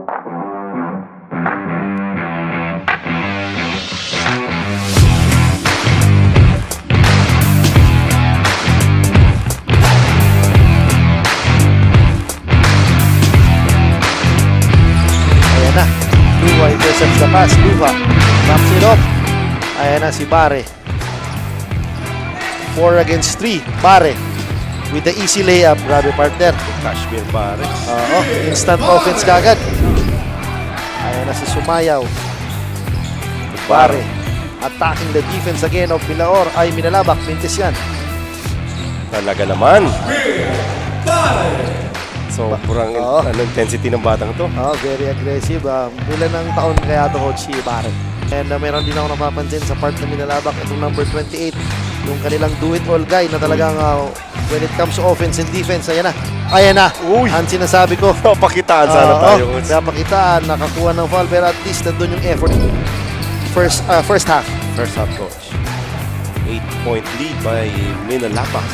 Luha intercepts the pass. Luha knocks it off. Ayan na si Bare. 4 against 3. Bare with the easy layup. Grabe partner. Kashmir Bare. Instant offense kagad. Ayan na si Sumayaw. Bare attacking the defense again of Milaor. Ay, Minalabak. Pintis yan. Talaga naman. Sobrang intensity ng batang to. Very aggressive. Ilan ng taon kaya ito coach si Bare. And meron din ako napapansin sa part na Minalabak itong number 28, yung kanilang do-it-all guy na talagang when it comes to offense and defense, ayan na. Ayan na. Uy! Ang sinasabi ko. Pakitaan sana tayo. Pakitaan, nakakuha ng foul pero at least nandun yung effort. First half. First half coach. 8-point lead by Minalabak.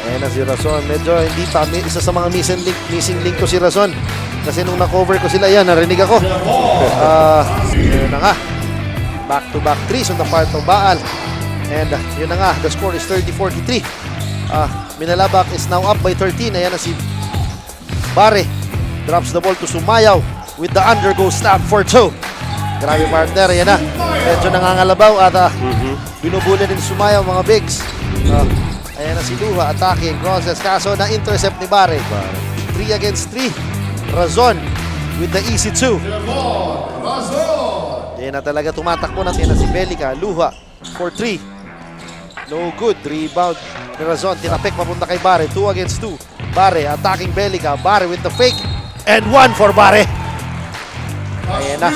Ayan na si Razon. Medyo hindi pa. Isa sa mga missing link ko si Razon. Kasi nung na-cover ko sila, yan, narinig ako. Yun na nga. Back-to-back threes on the part of Baal. And yun na nga, the score is 30-43. Minalabak is now up by 13. Ayan na si Bare. Drops the ball to Sumayaw with the undergo stab for 2. Grabe partner, ayan na. Medyo nangangalabaw at binubuli din Sumayaw mga bigs. Ayan na si Luha, attacking, crosses, kaso na-intercept ni Bare. 3 against 3. Razon with the easy 2. Ayan na talaga tumatakbo na. Ayan na si Belica, Luha for 3. No good, rebound ni Razon. Tinapik papunta kay Bare, 2 against 2. Bare attacking Belica, Bare with the fake. And 1 for Bare. Ayan na.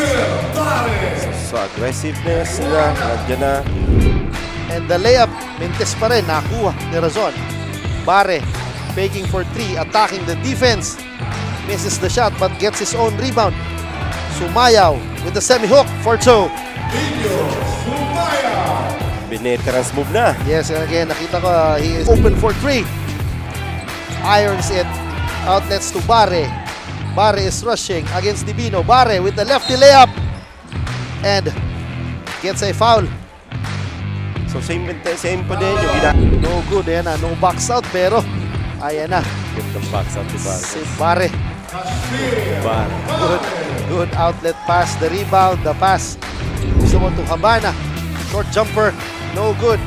So aggressiveness nila, nandiyan na. And the layup, mintis pa rin, nakuha ni Razon. Bare, faking for 3, attacking the defense. Misses the shot but gets his own rebound. Sumayaw with the semi-hook for 2. Bineterans move na. Yes, and again, nakita ko he is open for 3. Irons it. Outlets to Bare. Bare is rushing against Divino. Bare with the lefty layup. And gets a foul. So same pa din yung No good, ayan na. No box out pero ayan na. Good box out ni Bare. Si Bare. Good outlet pass. The rebound, the pass. Gusto mo to Habana. Short jumper. No good.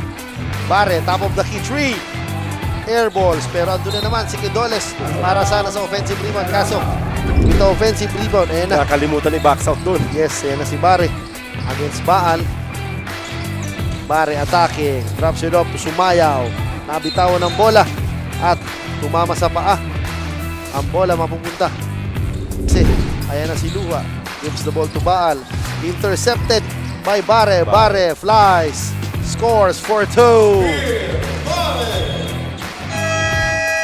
Bare, top of the key 3. Air balls. Pero andun na naman si Quidoles para sana sa offensive rebound. Kaso, ito offensive rebound. Ayan na. Nakalimutan ni box out dun. Yes, ayan na si Bare. Against Baal. Bare attacking. Drops it off to Sumayaw. Nabitawan ng bola. At tumama sa paa. Ang bola mapupunta. Kasi, ayan na si Luha. Gives the ball to Baal. Intercepted by Bare. Bare flies. Scores for 2.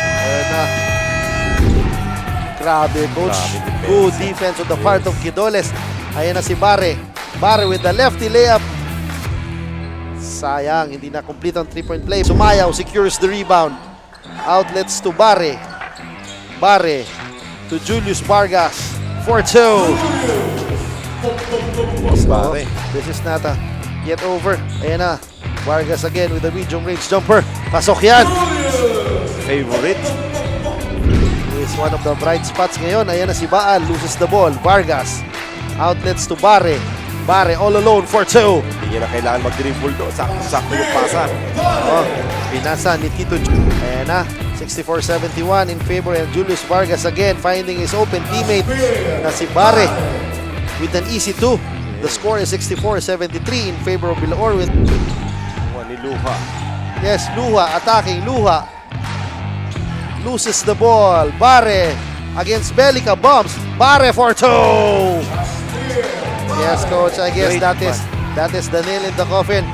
Ayan na. Grabe, coach. Good defense on the part of Quidoles. Ayan na si Bare. Bare with the lefty layup. Sayang, hindi na complete ang 3-point play. Sumayaw secures the rebound. Outlets to Bare. Bare to Julius Vargas for 2. Bare. This is not yet over. Ayan na. Vargas again with the medium range jumper. Pasok yan. Favorite. Is one of the bright spots ngayon. Ayan na si Baal. Loses the ball. Vargas. Outlets to Bare. Bare all alone for 2. Hindi niya na kailangan mag-dribble doon. Sakto yung pasa. Pinasa ni Tito. Ayan na. 64-71 in favor of Julius Vargas again finding his open teammate na si Bare with an easy 2. The score is 64-73 in favor of Bilaor with Ni Luha. yes, Luha attacking. Luha loses the ball. Bare against Belica bombs. Bare for 2. Yes, coach. I guess that is the nail in the coffin.